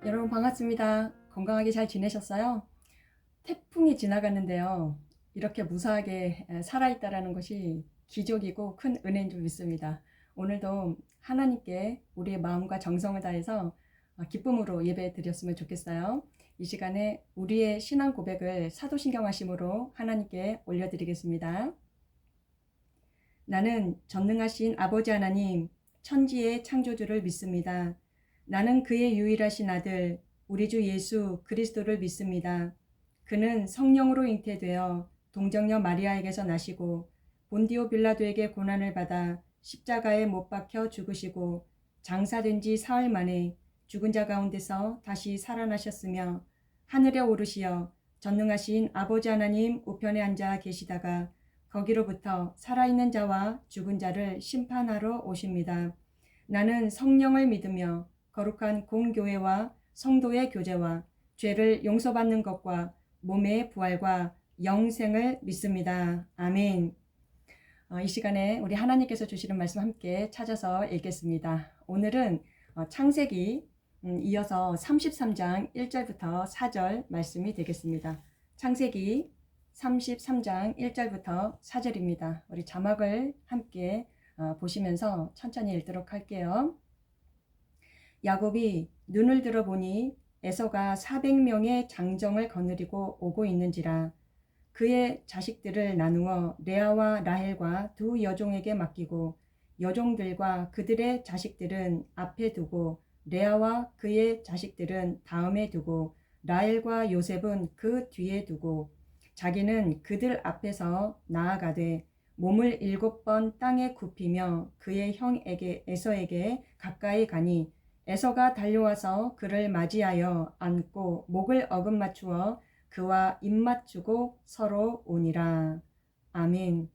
여러분 반갑습니다. 건강하게 잘 지내셨어요? 태풍이 지나갔는데요. 이렇게 무사하게 살아있다라는 것이 기적이고 큰 은혜인 줄 믿습니다. 오늘도 하나님께 우리의 마음과 정성을 다해서 기쁨으로 예배 드렸으면 좋겠어요. 이 시간에 우리의 신앙 고백을 사도신경하심으로 하나님께 올려드리겠습니다. 나는 전능하신 아버지 하나님, 천지의 창조주를 믿습니다. 나는 그의 유일하신 아들, 우리 주 예수 그리스도를 믿습니다. 그는 성령으로 잉태되어 동정녀 마리아에게서 나시고 본디오 빌라도에게 고난을 받아 십자가에 못 박혀 죽으시고 장사된 지 사흘 만에 죽은 자 가운데서 다시 살아나셨으며 하늘에 오르시어 전능하신 아버지 하나님 우편에 앉아 계시다가 거기로부터 살아있는 자와 죽은 자를 심판하러 오십니다. 나는 성령을 믿으며 거룩한 공교회와 성도의 교제와 죄를 용서받는 것과 몸의 부활과 영생을 믿습니다. 아멘. 이 시간에 우리 하나님께서 주시는 말씀 함께 찾아서 읽겠습니다. 오늘은 창세기 이어서 33장 1절부터 4절 말씀이 되겠습니다. 창세기 33장 1절부터 4절입니다. 우리 자막을 함께 보시면서 천천히 읽도록 할게요. 야곱이 눈을 들어보니 에서가 400명의 장정을 거느리고 오고 있는지라 그의 자식들을 나누어 레아와 라헬과 두 여종에게 맡기고 여종들과 그들의 자식들은 앞에 두고 레아와 그의 자식들은 다음에 두고 라헬과 요셉은 그 뒤에 두고 자기는 그들 앞에서 나아가되 몸을 7번 땅에 굽히며 그의 형에게 에서에게 가까이 가니 에서가 달려와서 그를 맞이하여 안고 목을 어긋맞추어 그와 입맞추고 서로 오니라. 아멘.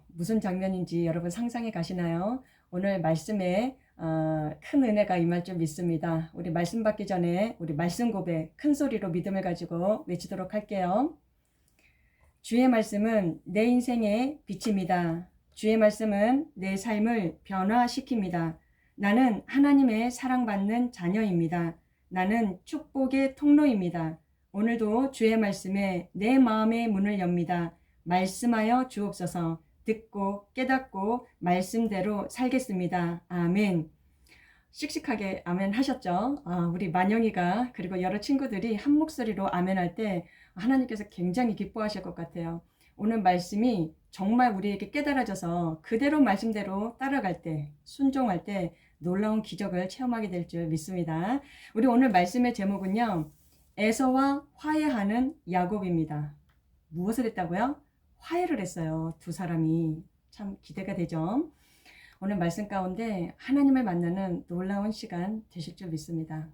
무슨 장면인지 여러분 상상해 가시나요? 오늘 말씀에 큰 은혜가 임할 줄 믿습니다. 우리 말씀 받기 전에 우리 말씀 고백 큰 소리로 믿음을 가지고 외치도록 할게요. 주의 말씀은 내 인생의 빛입니다. 주의 말씀은 내 삶을 변화시킵니다. 나는 하나님의 사랑받는 자녀입니다. 나는 축복의 통로입니다. 오늘도 주의 말씀에 내 마음의 문을 엽니다. 말씀하여 주옵소서. 듣고 깨닫고 말씀대로 살겠습니다. 아멘. 씩씩하게 아멘 하셨죠? 우리 만영이가 그리고 여러 친구들이 한 목소리로 아멘 할 때 하나님께서 굉장히 기뻐하실 것 같아요. 오늘 말씀이 정말 우리에게 깨달아져서 그대로 말씀대로 따라갈 때, 순종할 때 놀라운 기적을 체험하게 될 줄 믿습니다. 우리 오늘 말씀의 제목은요. 에서와 화해하는 야곱입니다. 무엇을 했다고요? 화해를 했어요. 두 사람이. 참 기대가 되죠? 오늘 말씀 가운데 하나님을 만나는 놀라운 시간 되실 줄 믿습니다.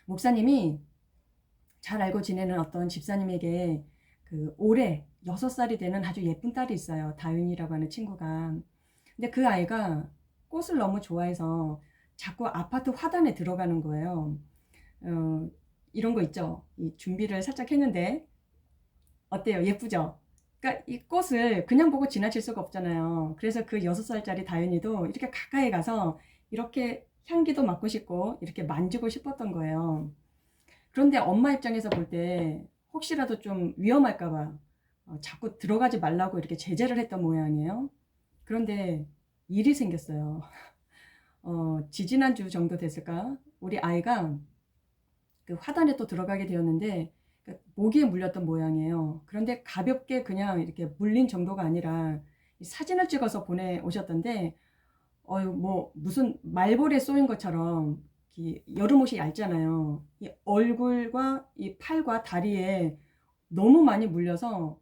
목사님이 잘 알고 지내는 어떤 집사님에게 올해 6살이 되는 아주 예쁜 딸이 있어요. 다윤이라고 하는 친구가. 근데 그 아이가 꽃을 너무 좋아해서 자꾸 아파트 화단에 들어가는 거예요. 이런 거 있죠. 이 준비를 살짝 했는데 어때요? 예쁘죠? 그러니까 이 꽃을 그냥 보고 지나칠 수가 없잖아요. 그래서 그 6살짜리 다윤이도 이렇게 가까이 가서 이렇게 향기도 맡고 싶고 이렇게 만지고 싶었던 거예요. 그런데 엄마 입장에서 볼 때 혹시라도 좀 위험할까 봐 자꾸 들어가지 말라고 이렇게 제재를 했던 모양이에요. 그런데 일이 생겼어요. 지지난주 정도 됐을까? 우리 아이가 그 화단에 또 들어가게 되었는데 모기에 물렸던 모양이에요. 그런데 가볍게 그냥 이렇게 물린 정도가 아니라 사진을 찍어서 보내오셨던데 뭐 무슨 말벌에 쏘인 것처럼 여름옷이 얇잖아요. 이 얼굴과 이 팔과 다리에 너무 많이 물려서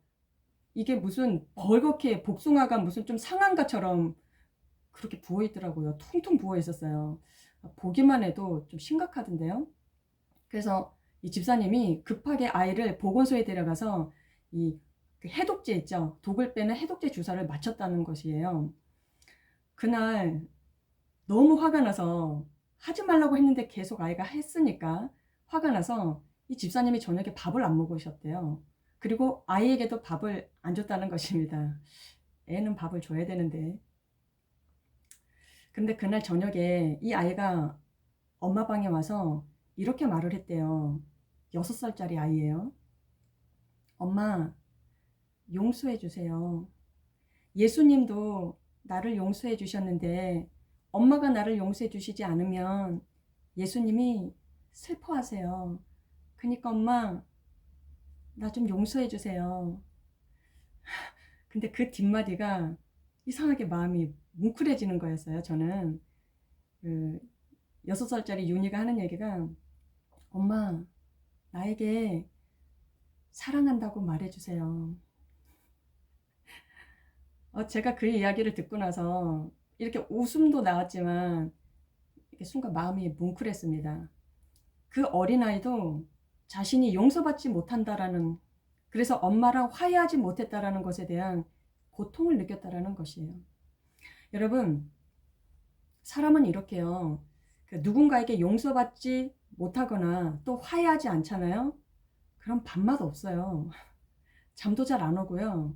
이게 무슨 벌겋게 복숭아가 무슨 좀 상한 것처럼 그렇게 부어 있더라고요. 퉁퉁 부어 있었어요. 보기만 해도 좀 심각하던데요. 그래서 이 집사님이 급하게 아이를 보건소에 데려가서 이 해독제 있죠. 독을 빼는 해독제 주사를 맞췄다는 것이에요. 그날 너무 화가 나서 하지 말라고 했는데 계속 아이가 했으니까 화가 나서 이 집사님이 저녁에 밥을 안 먹으셨대요. 그리고 아이에게도 밥을 안 줬다는 것입니다. 애는 밥을 줘야 되는데. 근데 그날 저녁에 이 아이가 엄마 방에 와서 이렇게 말을 했대요. 6살짜리 아이예요. 엄마, 용서해 주세요. 예수님도 나를 용서해 주셨는데 엄마가 나를 용서해 주시지 않으면 예수님이 슬퍼하세요. 그러니까 엄마, 나 좀 용서해 주세요. 근데 그 뒷마디가 이상하게 마음이 뭉클해지는 거였어요. 저는 그 6살짜리 윤희가 하는 얘기가 엄마, 나에게 사랑한다고 말해주세요. 제가 그 이야기를 듣고 나서 이렇게 웃음도 나왔지만 이렇게 순간 마음이 뭉클했습니다. 그 어린아이도 자신이 용서받지 못한다라는, 그래서 엄마랑 화해하지 못했다라는 것에 대한 고통을 느꼈다라는 것이에요. 여러분, 사람은 이렇게요. 누군가에게 용서받지 못하거나 또 화해하지 않잖아요. 그럼 밥맛 없어요. 잠도 잘 안 오고요.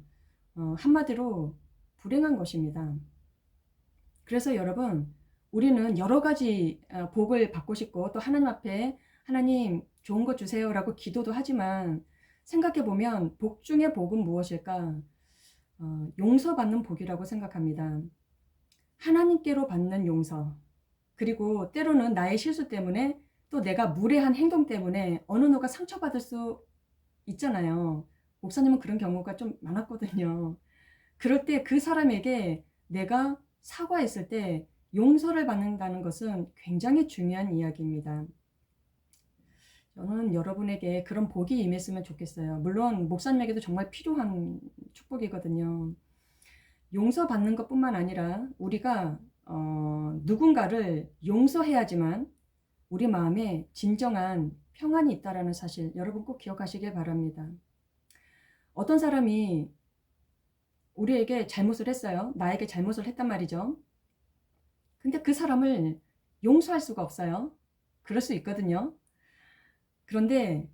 한마디로 불행한 것입니다. 그래서 여러분, 우리는 여러 가지 복을 받고 싶고 또 하나님 앞에 하나님 좋은 것 주세요 라고 기도도 하지만 생각해 보면 복 중에 복은 무엇일까? 용서받는 복이라고 생각합니다. 하나님께로 받는 용서, 그리고 때로는 나의 실수 때문에 또 내가 무례한 행동 때문에 어느 누가 상처받을 수 있잖아요. 목사님은 그런 경우가 좀 많았거든요. 그럴 때 그 사람에게 내가 사과했을 때 용서를 받는다는 것은 굉장히 중요한 이야기입니다. 저는 여러분에게 그런 복이 임했으면 좋겠어요. 물론 목사님에게도 정말 필요한 축복이거든요. 용서받는 것뿐만 아니라 우리가 누군가를 용서해야지만 우리 마음에 진정한 평안이 있다는 사실 여러분 꼭 기억하시길 바랍니다. 어떤 사람이 우리에게 잘못을 했어요. 나에게 잘못을 했단 말이죠. 근데 그 사람을 용서할 수가 없어요. 그럴 수 있거든요. 그런데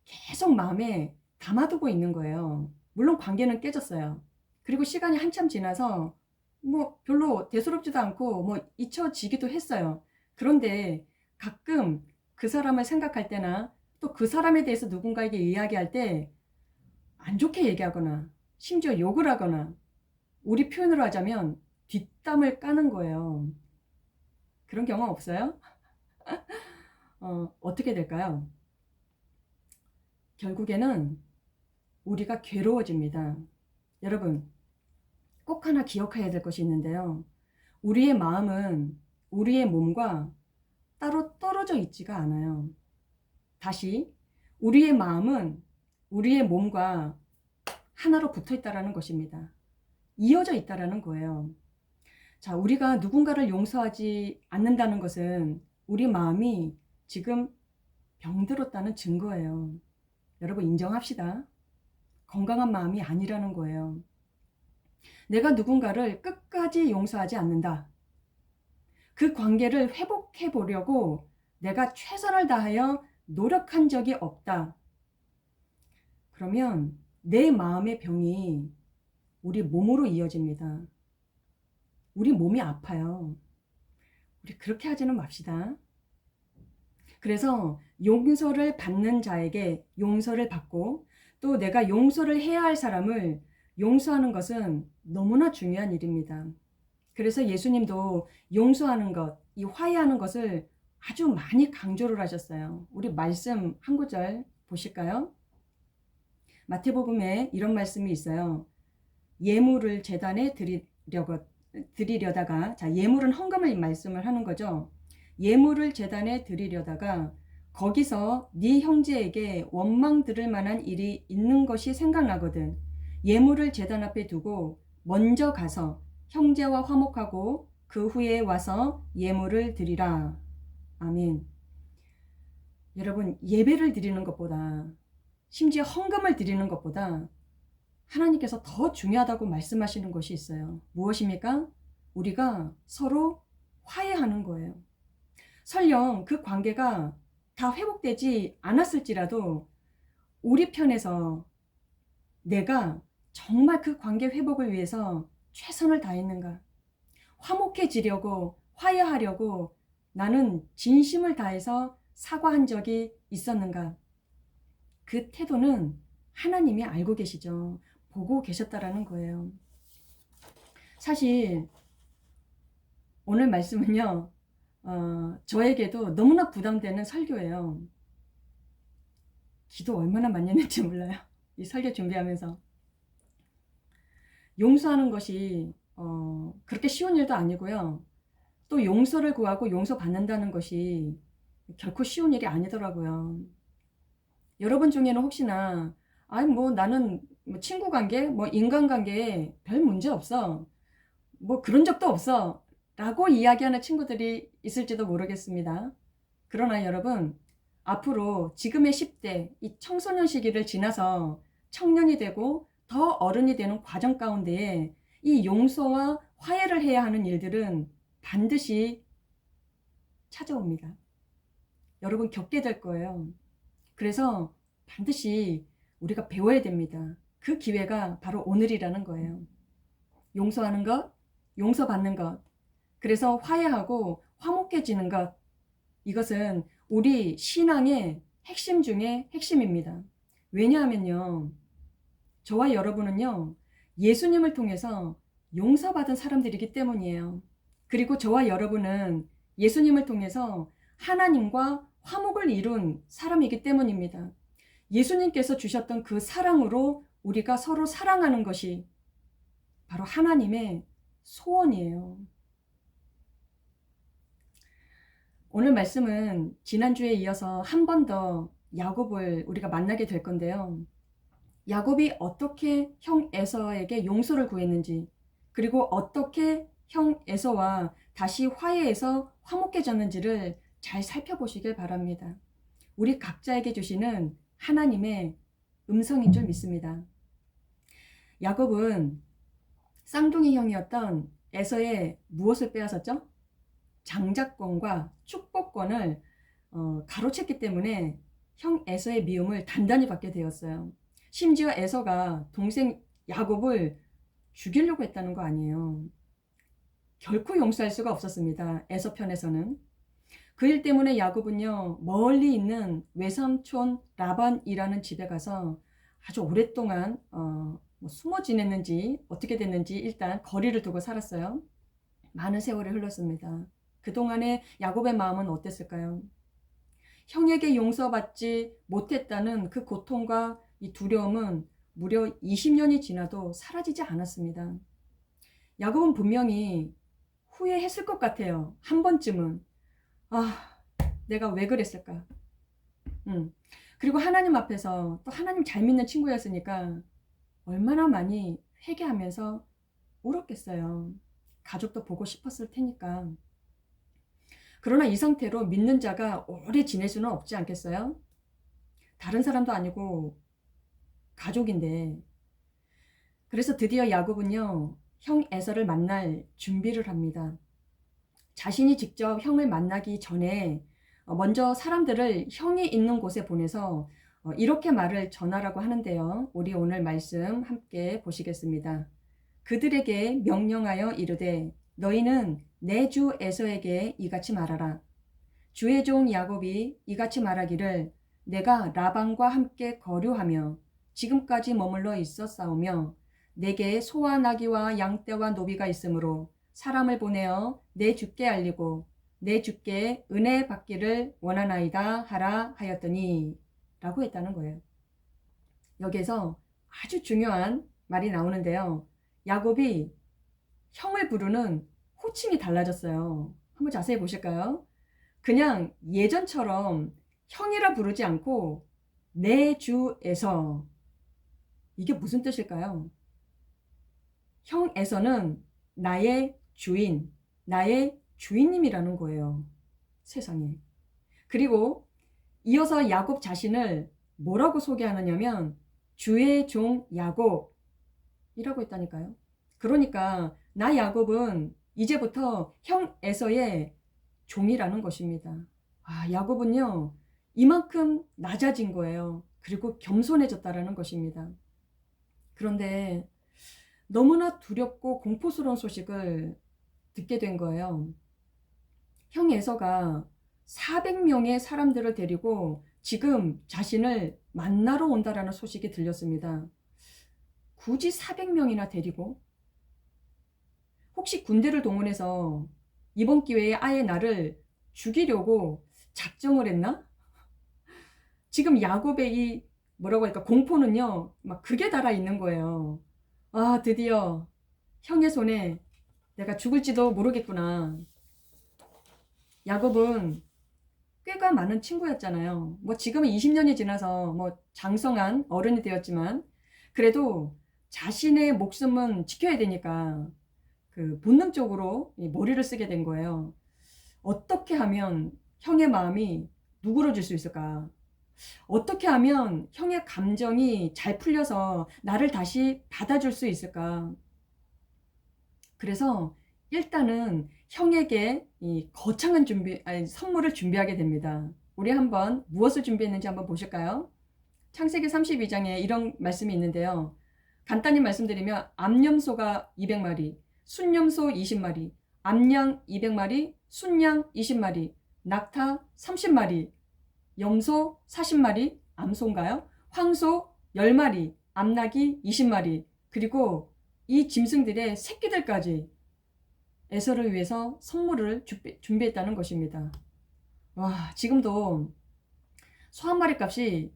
계속 마음에 담아두고 있는 거예요. 물론 관계는 깨졌어요. 그리고 시간이 한참 지나서 뭐 별로 대수롭지도 않고 뭐 잊혀지기도 했어요. 그런데 가끔 그 사람을 생각할 때나 또 그 사람에 대해서 누군가에게 이야기할 때 안 좋게 얘기하거나 심지어 욕을 하거나 우리 표현으로 하자면 뒷담을 까는 거예요. 그런 경험 없어요? 어떻게 될까요? 결국에는 우리가 괴로워집니다. 여러분, 꼭 하나 기억해야 될 것이 있는데요. 우리의 마음은 우리의 몸과 따로 떨어져 있지가 않아요. 다시, 우리의 마음은 우리의 몸과 하나로 붙어 있다는 것입니다. 이어져 있다는 거예요. 자, 우리가 누군가를 용서하지 않는다는 것은 우리 마음이 지금 병들었다는 증거예요. 여러분 인정합시다. 건강한 마음이 아니라는 거예요. 내가 누군가를 끝까지 용서하지 않는다. 그 관계를 회복해 보려고 내가 최선을 다하여 노력한 적이 없다. 그러면 내 마음의 병이 우리 몸으로 이어집니다. 우리 몸이 아파요. 우리 그렇게 하지는 맙시다. 그래서 용서를 받는 자에게 용서를 받고 또 내가 용서를 해야 할 사람을 용서하는 것은 너무나 중요한 일입니다. 그래서 예수님도 용서하는 것, 이 화해하는 것을 아주 많이 강조를 하셨어요. 우리 말씀 한 구절 보실까요? 마태복음에 이런 말씀이 있어요. 예물을 제단에 드리려다가, 자, 예물은 헌금을 말씀을 하는 거죠. 예물을 제단에 드리려다가 거기서 네 형제에게 원망 들을 만한 일이 있는 것이 생각나거든. 예물을 제단 앞에 두고 먼저 가서 형제와 화목하고 그 후에 와서 예물을 드리라. 아멘. 여러분, 예배를 드리는 것보다, 심지어 헌금을 드리는 것보다 하나님께서 더 중요하다고 말씀하시는 것이 있어요. 무엇입니까? 우리가 서로 화해하는 거예요. 설령 그 관계가 다 회복되지 않았을지라도 우리 편에서 내가 정말 그 관계 회복을 위해서 최선을 다했는가? 화목해지려고, 화해하려고 나는 진심을 다해서 사과한 적이 있었는가? 그 태도는 하나님이 알고 계시죠. 보고 계셨다라는 거예요. 사실 오늘 말씀은요, 저에게도 너무나 부담되는 설교예요. 기도 얼마나 많이 했는지 몰라요. 이 설교 준비하면서. 용서하는 것이 그렇게 쉬운 일도 아니고요. 또 용서를 구하고 용서받는다는 것이 결코 쉬운 일이 아니더라고요. 여러분 중에는 혹시나 아니 뭐 나는 뭐 친구 관계, 뭐 인간관계에 별 문제 없어. 뭐 그런 적도 없어. 라고 이야기하는 친구들이 있을지도 모르겠습니다. 그러나 여러분, 앞으로 지금의 10대, 이 청소년 시기를 지나서 청년이 되고 더 어른이 되는 과정 가운데에 이 용서와 화해를 해야 하는 일들은 반드시 찾아옵니다. 여러분 겪게 될 거예요. 그래서 반드시 우리가 배워야 됩니다. 그 기회가 바로 오늘이라는 거예요. 용서하는 것, 용서받는 것, 그래서 화해하고 화목해지는 것, 이것은 우리 신앙의 핵심 중에 핵심입니다. 왜냐하면요, 저와 여러분은요, 예수님을 통해서 용서받은 사람들이기 때문이에요. 그리고 저와 여러분은 예수님을 통해서 하나님과 화목을 이룬 사람이기 때문입니다. 예수님께서 주셨던 그 사랑으로 우리가 서로 사랑하는 것이 바로 하나님의 소원이에요. 오늘 말씀은 지난주에 이어서 한 번 더 야곱을 우리가 만나게 될 건데요. 야곱이 어떻게 형 에서에게 용서를 구했는지, 그리고 어떻게 형 에서와 다시 화해해서 화목해졌는지를 잘 살펴보시길 바랍니다. 우리 각자에게 주시는 하나님의 음성인 줄 믿습니다. 야곱은 쌍둥이 형이었던 에서의 무엇을 빼앗았죠? 장자권과 축복권을 가로챘기 때문에 형 에서의 미움을 단단히 받게 되었어요. 심지어 에서가 동생 야곱을 죽이려고 했다는 거 아니에요. 결코 용서할 수가 없었습니다. 에서 편에서는. 그 일 때문에 야곱은요, 멀리 있는 외삼촌 라반이라는 집에 가서 아주 오랫동안 뭐 숨어 지냈는지 어떻게 됐는지 일단 거리를 두고 살았어요. 많은 세월이 흘렀습니다. 그동안에 야곱의 마음은 어땠을까요? 형에게 용서받지 못했다는 그 고통과 이 두려움은 무려 20년이 지나도 사라지지 않았습니다. 야곱은 분명히 후회했을 것 같아요. 한 번쯤은. 내가 왜 그랬을까? 그리고 하나님 앞에서 또 하나님 잘 믿는 친구였으니까 얼마나 많이 회개하면서 울었겠어요. 가족도 보고 싶었을 테니까. 그러나 이 상태로 믿는 자가 오래 지낼 수는 없지 않겠어요? 다른 사람도 아니고 가족인데. 그래서 드디어 야곱은요, 형 에서를 만날 준비를 합니다. 자신이 직접 형을 만나기 전에 먼저 사람들을 형이 있는 곳에 보내서 이렇게 말을 전하라고 하는데요. 우리 오늘 말씀 함께 보시겠습니다. 그들에게 명령하여 이르되 너희는 내 주 에서에게 이같이 말하라. 주의 종 야곱이 이같이 말하기를 내가 라반과 함께 거류하며 지금까지 머물러 있었사오며 내게 소와 나귀와 양떼와 노비가 있으므로 사람을 보내어 내 주께 알리고 내 주께 은혜 받기를 원하나이다 하라 하였더니 라고 했다는 거예요. 여기에서 아주 중요한 말이 나오는데요. 야곱이 형을 부르는 호칭이 달라졌어요. 한번 자세히 보실까요? 그냥 예전처럼 형이라 부르지 않고 내 주에서, 이게 무슨 뜻일까요? 형에서는 나의 주인, 나의 주인님이라는 거예요. 세상에. 그리고 이어서 야곱 자신을 뭐라고 소개하느냐면 주의 종 야곱이라고 했다니까요. 그러니까 나 야곱은 이제부터 형 에서의 종이라는 것입니다. 야곱은요, 이만큼 낮아진 거예요. 그리고 겸손해졌다라는 것입니다. 그런데 너무나 두렵고 공포스러운 소식을 듣게 된 거예요. 형 에서가 400명의 사람들을 데리고 지금 자신을 만나러 온다라는 소식이 들렸습니다. 굳이 400명이나 데리고? 혹시 군대를 동원해서 이번 기회에 아예 나를 죽이려고 작정을 했나? 지금 야곱의 이 뭐라고 할까 공포는요 막 극에 달아 있는 거예요. 아, 드디어 형의 손에 내가 죽을지도 모르겠구나. 야곱은 꽤가 많은 친구였잖아요. 뭐 지금은 20년이 지나서 뭐 장성한 어른이 되었지만 그래도 자신의 목숨은 지켜야 되니까 그 본능적으로 이 머리를 쓰게 된 거예요. 어떻게 하면 형의 마음이 누그러질 수 있을까? 어떻게 하면 형의 감정이 잘 풀려서 나를 다시 받아줄 수 있을까? 그래서 일단은 형에게 이 거창한 선물을 준비하게 됩니다. 우리 한번 무엇을 준비했는지 한번 보실까요? 창세기 32장에 이런 말씀이 있는데요. 간단히 말씀드리면 암염소가 200마리, 순염소 20마리, 암양 200마리, 순양 20마리, 낙타 30마리, 염소 40마리, 암소인가요? 황소 10마리, 암낙이 20마리, 그리고 이 짐승들의 새끼들까지 에서를 위해서 선물을 준비했다는 것입니다. 와, 지금도 소 한 마리 값이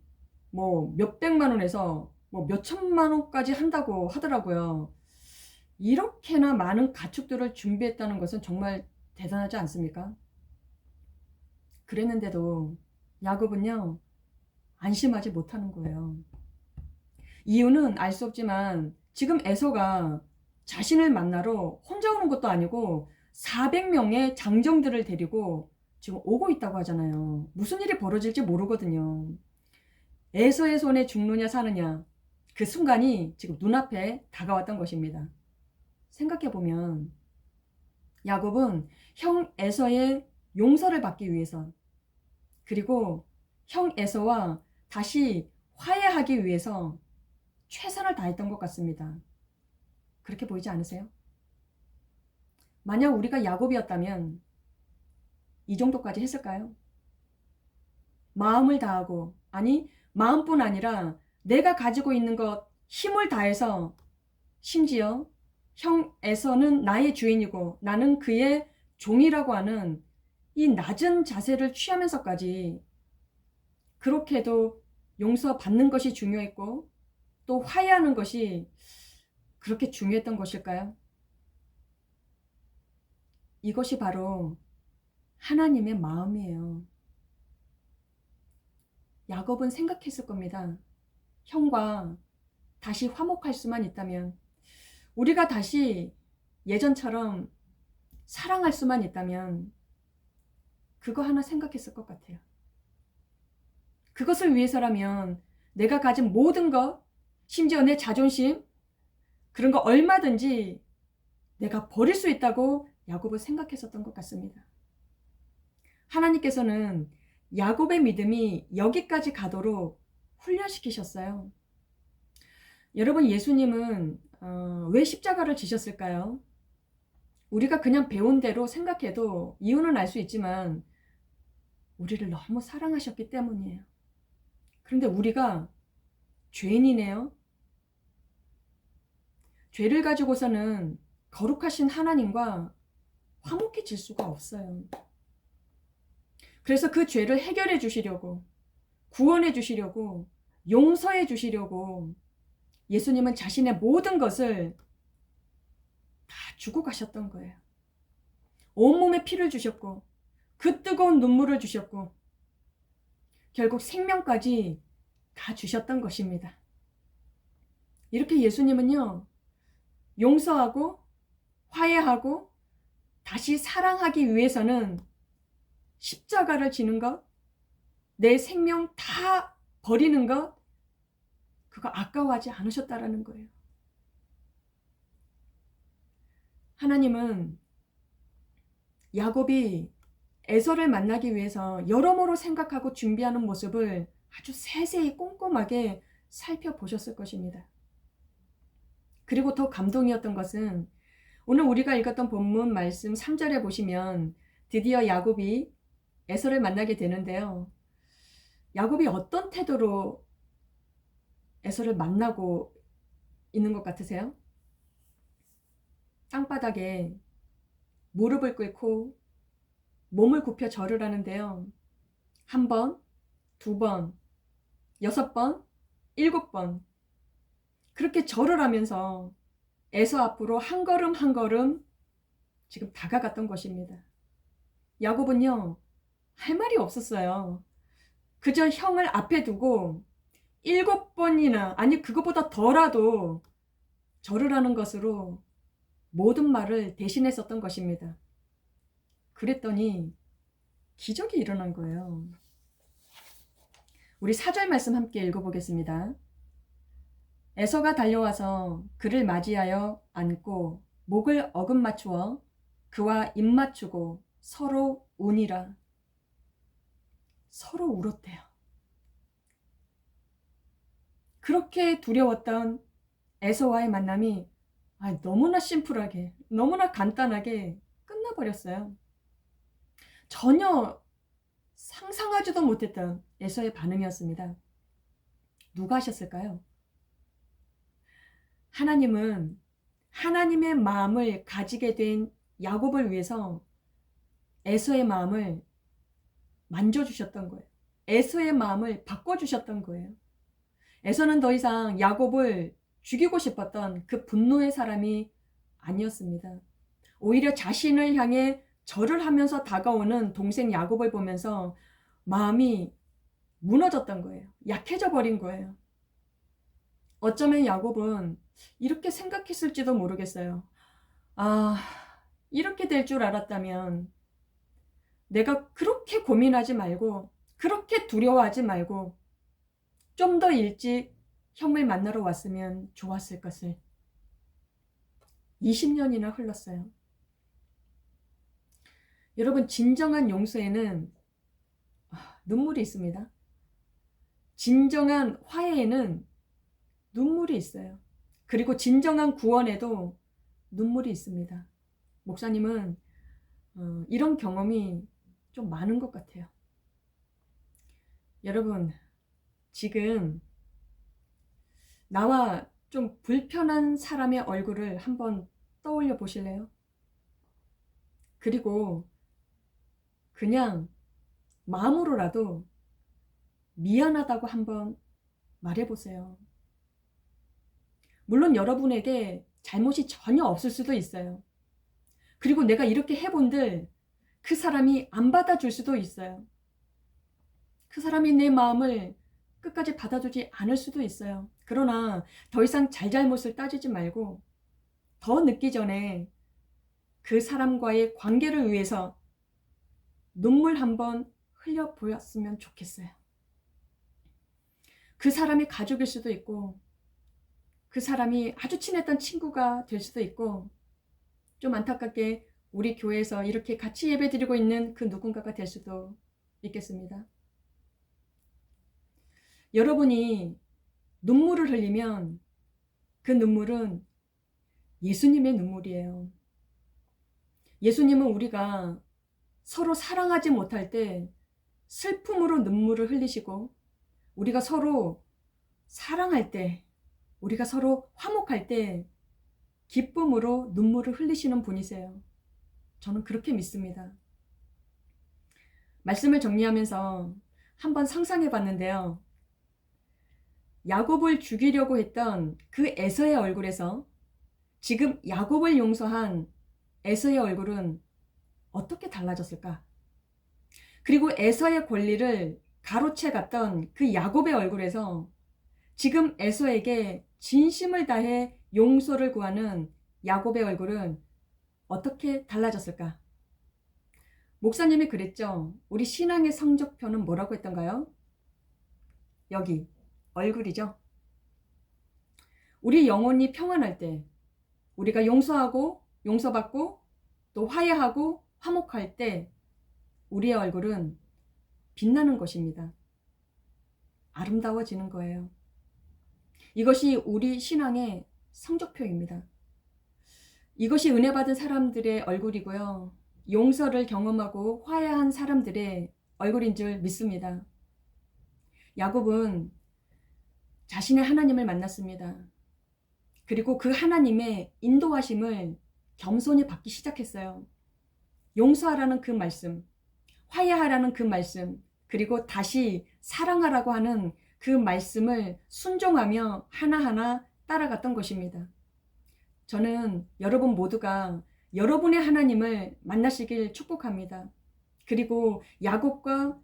뭐 몇백만 원에서 뭐 몇천만 원까지 한다고 하더라고요. 이렇게나 많은 가축들을 준비했다는 것은 정말 대단하지 않습니까? 그랬는데도 야곱은요, 안심하지 못하는 거예요. 이유는 알 수 없지만 지금 에서가 자신을 만나러 혼자 오는 것도 아니고 400명의 장정들을 데리고 지금 오고 있다고 하잖아요. 무슨 일이 벌어질지 모르거든요. 에서의 손에 죽느냐 사느냐, 그 순간이 지금 눈앞에 다가왔던 것입니다. 생각해보면 야곱은 형 에서의 용서를 받기 위해서, 그리고 형 에서와 다시 화해하기 위해서 최선을 다했던 것 같습니다. 그렇게 보이지 않으세요? 만약 우리가 야곱이었다면 이 정도까지 했을까요? 마음을 다하고, 아니 마음뿐 아니라 내가 가지고 있는 것 힘을 다해서, 심지어 형 에서는 나의 주인이고 나는 그의 종이라고 하는 이 낮은 자세를 취하면서까지 그렇게도 용서받는 것이 중요했고 또 화해하는 것이 그렇게 중요했던 것일까요? 이것이 바로 하나님의 마음이에요. 야곱은 생각했을 겁니다. 형과 다시 화목할 수만 있다면, 우리가 다시 예전처럼 사랑할 수만 있다면, 그거 하나 생각했을 것 같아요. 그것을 위해서라면 내가 가진 모든 것, 심지어 내 자존심, 그런 거 얼마든지 내가 버릴 수 있다고 야곱은 생각했었던 것 같습니다. 하나님께서는 야곱의 믿음이 여기까지 가도록 훈련시키셨어요. 여러분, 예수님은 왜 십자가를 지셨을까요? 우리가 그냥 배운 대로 생각해도 이유는 알 수 있지만 우리를 너무 사랑하셨기 때문이에요. 그런데 우리가 죄인이네요. 죄를 가지고서는 거룩하신 하나님과 화목해질 수가 없어요. 그래서 그 죄를 해결해 주시려고, 구원해 주시려고, 용서해 주시려고 예수님은 자신의 모든 것을 다 주고 가셨던 거예요. 온몸에 피를 주셨고 그 뜨거운 눈물을 주셨고 결국 생명까지 다 주셨던 것입니다. 이렇게 예수님은요, 용서하고 화해하고 다시 사랑하기 위해서는 십자가를 지는 것, 내 생명 다 버리는 것, 그거 아까워하지 않으셨다라는 거예요. 하나님은 야곱이 에서를 만나기 위해서 여러모로 생각하고 준비하는 모습을 아주 세세히 꼼꼼하게 살펴보셨을 것입니다. 그리고 더 감동이었던 것은 오늘 우리가 읽었던 본문 말씀 3절에 보시면 드디어 야곱이 에서를 만나게 되는데요. 야곱이 어떤 태도로 에서를 만나고 있는 것 같으세요? 땅바닥에 무릎을 꿇고 몸을 굽혀 절을 하는데요. 1번, 2번, 6번, 7번 그렇게 절을 하면서 에서 앞으로 한 걸음 한 걸음 지금 다가갔던 것입니다. 야곱은요, 할 말이 없었어요. 그저 형을 앞에 두고 7번이나 아니 그것보다 더라도 절을 하는 것으로 모든 말을 대신했었던 것입니다. 그랬더니 기적이 일어난 거예요. 우리 4절 말씀 함께 읽어보겠습니다. 에서가 달려와서 그를 맞이하여 안고 목을 어금 맞추어 그와 입 맞추고 서로 우니라. 서로 울었대요. 그렇게 두려웠던 에서와의 만남이 너무나 심플하게, 너무나 간단하게 끝나버렸어요. 전혀 상상하지도 못했던 에서의 반응이었습니다. 누가 하셨을까요? 하나님은 하나님의 마음을 가지게 된 야곱을 위해서 에서의 마음을 만져주셨던 거예요. 에서의 마음을 바꿔주셨던 거예요. 에서는 더 이상 야곱을 죽이고 싶었던 그 분노의 사람이 아니었습니다. 오히려 자신을 향해 절을 하면서 다가오는 동생 야곱을 보면서 마음이 무너졌던 거예요. 약해져 버린 거예요. 어쩌면 야곱은 이렇게 생각했을지도 모르겠어요. 이렇게 될 줄 알았다면 내가 그렇게 고민하지 말고 그렇게 두려워하지 말고 좀 더 일찍 형을 만나러 왔으면 좋았을 것을. 20년이나 흘렀어요. 여러분, 진정한 용서에는 눈물이 있습니다. 진정한 화해에는 눈물이 있어요. 그리고 진정한 구원에도 눈물이 있습니다. 목사님은 이런 경험이 좀 많은 것 같아요. 여러분, 지금 나와 좀 불편한 사람의 얼굴을 한번 떠올려 보실래요? 그리고 그냥 마음으로라도 미안하다고 한번 말해보세요. 물론 여러분에게 잘못이 전혀 없을 수도 있어요. 그리고 내가 이렇게 해본들 그 사람이 안 받아줄 수도 있어요. 그 사람이 내 마음을 끝까지 받아주지 않을 수도 있어요. 그러나 더 이상 잘잘못을 따지지 말고 더 늦기 전에 그 사람과의 관계를 위해서 눈물 한번 흘려보았으면 좋겠어요. 그 사람이 가족일 수도 있고 그 사람이 아주 친했던 친구가 될 수도 있고 좀 안타깝게 우리 교회에서 이렇게 같이 예배드리고 있는 그 누군가가 될 수도 있겠습니다. 여러분이 눈물을 흘리면 그 눈물은 예수님의 눈물이에요. 예수님은 우리가 서로 사랑하지 못할 때 슬픔으로 눈물을 흘리시고 우리가 서로 사랑할 때, 우리가 서로 화목할 때 기쁨으로 눈물을 흘리시는 분이세요. 저는 그렇게 믿습니다. 말씀을 정리하면서 한번 상상해 봤는데요. 야곱을 죽이려고 했던 그 에서의 얼굴에서 지금 야곱을 용서한 에서의 얼굴은 어떻게 달라졌을까? 그리고 에서의 권리를 가로채 갔던 그 야곱의 얼굴에서 지금 에서에게 진심을 다해 용서를 구하는 야곱의 얼굴은 어떻게 달라졌을까? 목사님이 그랬죠. 우리 신앙의 성적표는 뭐라고 했던가요? 여기 얼굴이죠. 우리 영혼이 평안할 때, 우리가 용서하고 용서받고 또 화해하고 화목할 때 우리의 얼굴은 빛나는 것입니다. 아름다워지는 거예요. 이것이 우리 신앙의 성적표입니다. 이것이 은혜 받은 사람들의 얼굴이고요. 용서를 경험하고 화해한 사람들의 얼굴인 줄 믿습니다. 야곱은 자신의 하나님을 만났습니다. 그리고 그 하나님의 인도하심을 겸손히 받기 시작했어요. 용서하라는 그 말씀, 화해하라는 그 말씀, 그리고 다시 사랑하라고 하는 그 말씀을 순종하며 하나하나 따라갔던 것입니다. 저는 여러분 모두가 여러분의 하나님을 만나시길 축복합니다. 그리고 야곱과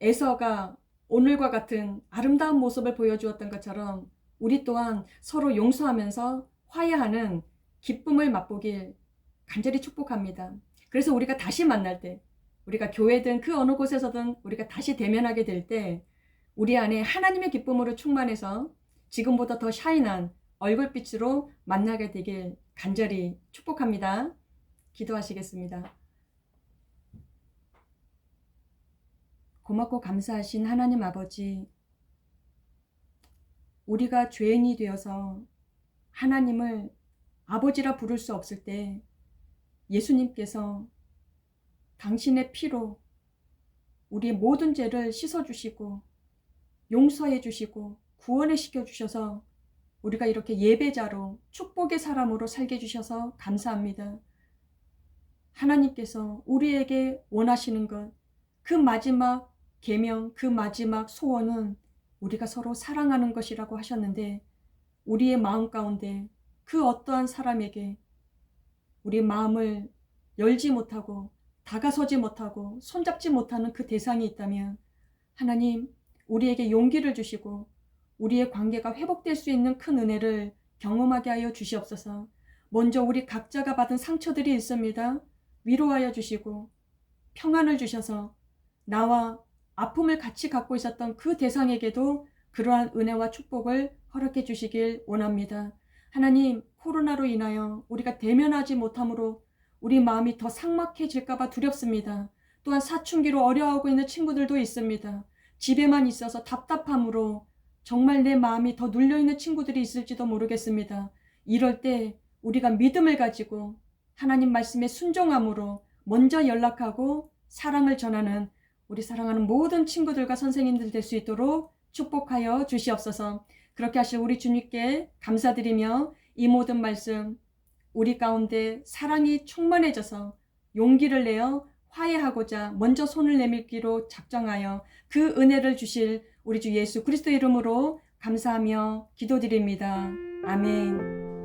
에서가 오늘과 같은 아름다운 모습을 보여주었던 것처럼 우리 또한 서로 용서하면서 화해하는 기쁨을 맛보길 간절히 축복합니다. 그래서 우리가 다시 만날 때, 우리가 교회든 그 어느 곳에서든 우리가 다시 대면하게 될 때 우리 안에 하나님의 기쁨으로 충만해서 지금보다 더 샤인한 얼굴빛으로 만나게 되길 간절히 축복합니다. 기도하시겠습니다. 고맙고 감사하신 하나님 아버지, 우리가 죄인이 되어서 하나님을 아버지라 부를 수 없을 때 예수님께서 당신의 피로 우리의 모든 죄를 씻어주시고 용서해 주시고 구원해 시켜 주셔서 우리가 이렇게 예배자로 축복의 사람으로 살게 해주셔서 감사합니다. 하나님께서 우리에게 원하시는 것, 그 마지막 계명, 그 마지막 소원은 우리가 서로 사랑하는 것이라고 하셨는데 우리의 마음 가운데 그 어떠한 사람에게 우리 마음을 열지 못하고 다가서지 못하고 손잡지 못하는 그 대상이 있다면 하나님 우리에게 용기를 주시고 우리의 관계가 회복될 수 있는 큰 은혜를 경험하게 하여 주시옵소서. 먼저 우리 각자가 받은 상처들이 있습니다. 위로하여 주시고 평안을 주셔서 나와 아픔을 같이 갖고 있었던 그 대상에게도 그러한 은혜와 축복을 허락해 주시길 원합니다. 하나님, 코로나로 인하여 우리가 대면하지 못함으로 우리 마음이 더 삭막해질까 봐 두렵습니다. 또한 사춘기로 어려워하고 있는 친구들도 있습니다. 집에만 있어서 답답함으로 정말 내 마음이 더 눌려있는 친구들이 있을지도 모르겠습니다. 이럴 때 우리가 믿음을 가지고 하나님 말씀에 순종함으로 먼저 연락하고 사랑을 전하는 우리 사랑하는 모든 친구들과 선생님들 될 수 있도록 축복하여 주시옵소서. 그렇게 하실 우리 주님께 감사드리며 이 모든 말씀 우리 가운데 사랑이 충만해져서 용기를 내어 화해하고자 먼저 손을 내밀기로 작정하여 그 은혜를 주실 우리 주 예수 그리스도 이름으로 감사하며 기도드립니다. 아멘.